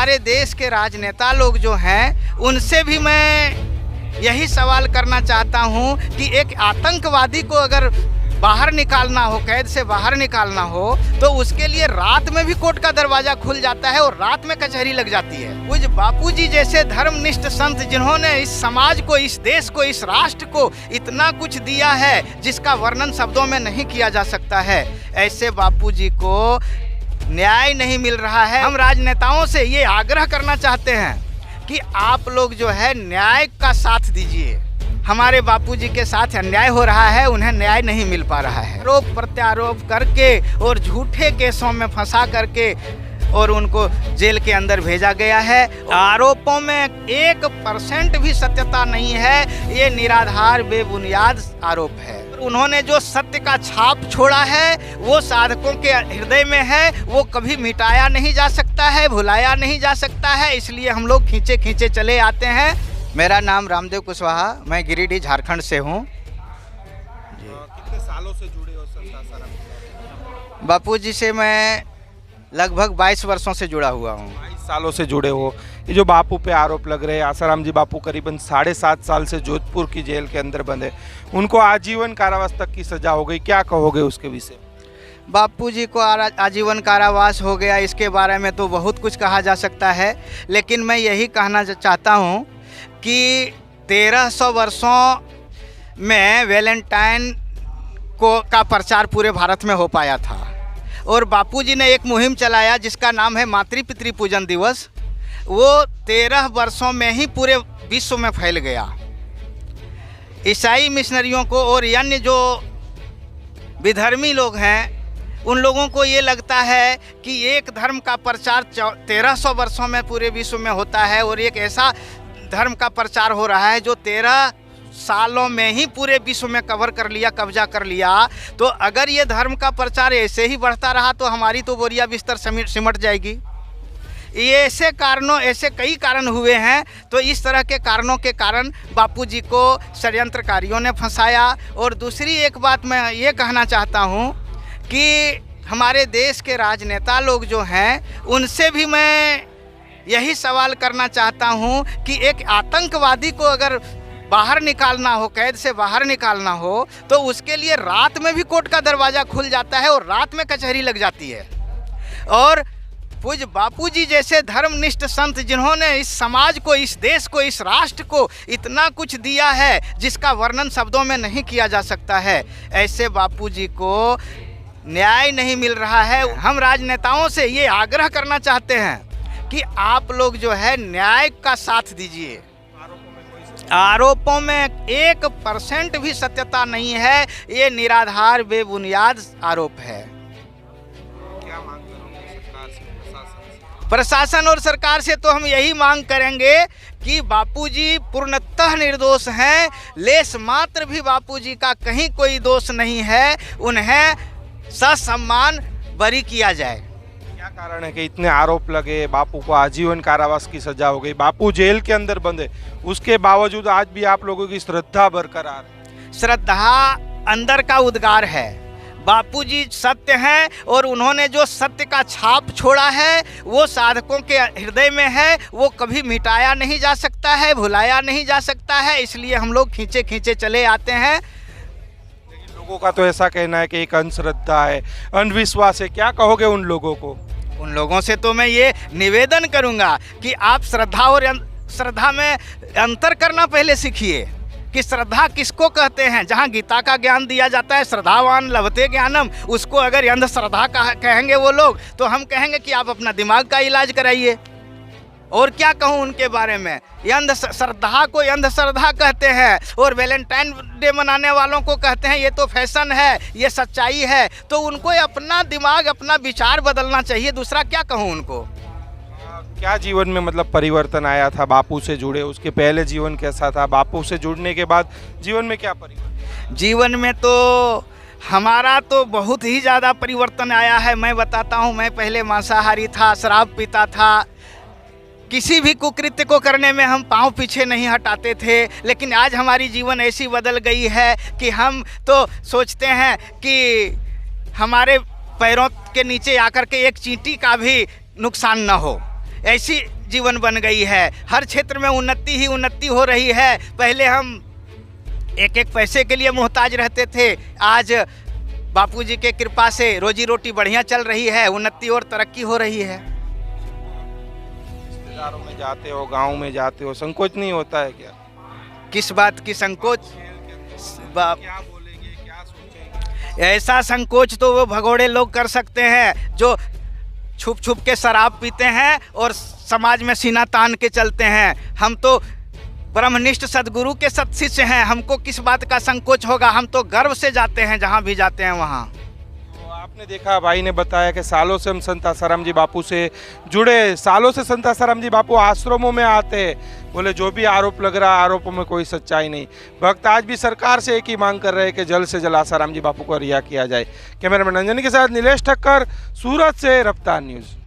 हमारे देश के राजनेता लोग जो हैं उनसे भी मैं यही सवाल करना चाहता हूं कि एक आतंकवादी को अगर बाहर निकालना हो, कैद से बाहर निकालना हो, तो उसके लिए रात में भी कोर्ट का दरवाजा खुल जाता है और रात में कचहरी लग जाती है। पूज्य बापूजी जैसे धर्मनिष्ठ संत जिन्होंने इस समाज को, इस देश को, इस राष्ट्र को इतना कुछ दिया है जिसका वर्णन शब्दों में नहीं किया जा सकता है, ऐसे बापूजी को न्याय नहीं मिल रहा है। हम राजनेताओं से ये आग्रह करना चाहते हैं कि आप लोग जो है न्याय का साथ दीजिए। हमारे बापूजी के साथ अन्याय हो रहा है, उन्हें न्याय नहीं मिल पा रहा है। आरोप प्रत्यारोप करके और झूठे केसों में फंसा करके और उनको जेल के अंदर भेजा गया है। आरोपों में 1% भी सत्यता नहीं है, ये निराधार बेबुनियाद आरोप है। उन्होंने जो सत्य का छाप छोड़ा है वो साधकों के हृदय में है, वो कभी मिटाया नहीं जा सकता है, भुलाया नहीं जा सकता है, इसलिए हम लोग खींचे खींचे चले आते हैं। मेरा नाम रामदेव कुशवाहा, मैं गिरिडीह झारखंड से हूँ। कितने सालों से जुड़े हो संत आसाराम? बापूजी से मैं लगभग 22 वर्षों से जुड़ा हुआ हूँ। 22 सालों से जुड़े हो। ये जो बापू पे आरोप लग रहे हैं, आसाराम जी बापू करीबन 7.5 साल से जोधपुर की जेल के अंदर बंद, उनको आजीवन कारावास तक की सजा हो गई, क्या कहोगे उसके विषय? बापूजी को आजीवन कारावास हो गया, इसके बारे में तो बहुत कुछ कहा जा सकता है, लेकिन मैं यही कहना चाहता हूँ कि 1300 वर्षों में वैलेंटाइन का प्रचार पूरे भारत में हो पाया था और बापूजी ने एक मुहिम चलाया जिसका नाम है मातृ पितृ पूजन दिवस। वो 13 वर्षों में ही पूरे विश्व में फैल गया। ईसाई मिशनरियों को और अन्य जो विधर्मी लोग हैं उन लोगों को ये लगता है कि एक धर्म का प्रचार 1300 वर्षों में पूरे विश्व में होता है और एक ऐसा धर्म का प्रचार हो रहा है जो 13 सालों में ही पूरे विश्व में कवर कर लिया, कब्जा कर लिया। तो अगर ये धर्म का प्रचार ऐसे ही बढ़ता रहा तो हमारी तो बोरिया बिस्तर सिमट जाएगी। ये ऐसे कई कारण हुए हैं। तो इस तरह के कारणों के कारण बापूजी को षड्यंत्रकारियों ने फंसाया। और दूसरी एक बात मैं ये कहना चाहता हूँ कि हमारे देश के राजनेता लोग जो हैं उनसे भी मैं यही सवाल करना चाहता हूं कि एक आतंकवादी को अगर बाहर निकालना हो, कैद से बाहर निकालना हो, तो उसके लिए रात में भी कोर्ट का दरवाज़ा खुल जाता है और रात में कचहरी लग जाती है। और पूज्य बापूजी जैसे धर्मनिष्ठ संत जिन्होंने इस समाज को, इस देश को, इस राष्ट्र को इतना कुछ दिया है जिसका वर्णन शब्दों में नहीं किया जा सकता है, ऐसे बापूजी को न्याय नहीं मिल रहा है। हम राजनेताओं से ये आग्रह करना चाहते हैं कि आप लोग जो है न्याय का साथ दीजिए। आरोपों में 1% भी सत्यता नहीं है, ये निराधार बेबुनियाद आरोप है। क्या मांग करोगे सरकार से, प्रशासन और सरकार से? तो हम यही मांग करेंगे कि बापूजी पूर्णतः निर्दोष हैं, लेश मात्र भी बापूजी का कहीं कोई दोष नहीं है, उन्हें ससम्मान बरी किया जाए। क्या कारण है कि इतने आरोप लगे, बापू को आजीवन कारावास की सजा हो गई, बापू जेल के अंदर बंद है, उसके बावजूद आज भी आप लोगों की श्रद्धा बरकरार है? श्रद्धा अंदर का उद्गार है। बापूजी सत्य हैं और उन्होंने जो सत्य का छाप छोड़ा है वो साधकों के हृदय में है, वो कभी मिटाया नहीं जा सकता है, भुलाया नहीं जा सकता है, इसलिए हम लोग खींचे खींचे चले आते हैं। लेकिन लोगों का तो ऐसा कहना है कि एक अंधश्रद्धा है, अंधविश्वास है, क्या कहोगे उन लोगों को? उन लोगों से तो मैं ये निवेदन करूंगा कि आप श्रद्धा और श्रद्धा में अंतर करना पहले सीखिए कि श्रद्धा किसको कहते हैं। जहाँ गीता का ज्ञान दिया जाता है श्रद्धावान लभते ज्ञानम, उसको अगर अंधश्रद्धा कहेंगे वो लोग, तो हम कहेंगे कि आप अपना दिमाग का इलाज कराइए। और क्या कहूँ उनके बारे में, ये अंधश्रद्धा को अंधश्रद्धा कहते हैं और वैलेंटाइन डे मनाने वालों को कहते हैं ये तो फैशन है, ये सच्चाई है। तो उनको अपना दिमाग, अपना विचार बदलना चाहिए, दूसरा क्या कहूँ उनको। क्या जीवन में मतलब परिवर्तन आया था बापू से जुड़े? उसके पहले जीवन कैसा था? बापू से जुड़ने के बाद जीवन में क्या परिवर्तन? जीवन में तो हमारा तो बहुत ही ज़्यादा परिवर्तन आया है। मैं बताता हूँ, मैं पहले मांसाहारी था, शराब पीता था, किसी भी कुकृत्य को करने में हम पाँव पीछे नहीं हटाते थे। लेकिन आज हमारी जीवन ऐसी बदल गई है कि हम तो सोचते हैं कि हमारे पैरों के नीचे आकर के एक चींटी का भी नुकसान न हो। ऐसी जीवन बन गई है। हर क्षेत्र में उन्नति ही उन्नति हो रही है। पहले हम एक एक पैसे के लिए मोहताज रहते थे, आज बापूजी के कृपा से रोजी रोटी बढ़िया चल रही है, उन्नति और तरक्की हो रही है। रिश्तेदारों में जाते हो, गांव में जाते हो, संकोच नहीं होता है क्या? किस बात की संकोच? क्या बोलेंगे, क्या सोचेंगे? ऐसा संकोच तो वो भगोड़े लोग कर सकते हैं जो छुप छुप के शराब पीते हैं और समाज में सीना तान के चलते हैं। हम तो ब्रह्मनिष्ठ सदगुरु के सत्शिष्य हैं, हमको किस बात का संकोच होगा? हम तो गर्व से जाते हैं जहाँ भी जाते हैं वहाँ। तो आपने देखा, भाई ने बताया कि सालों से हम संत आसाराम जी बापू से जुड़े, सालों से संत आसाराम जी बापू आश्रमों में आते हैं। बोले जो भी आरोप लग रहा है, आरोपों में कोई सच्चाई नहीं। भक्त आज भी सरकार से एक ही मांग कर रहे हैं कि जल्द से जल्द आसाराम जी बापू को रिहा किया जाए। कैमरामैन अंजनी के साथ नीलेश ठक्कर, सूरत से रफ्तार न्यूज़।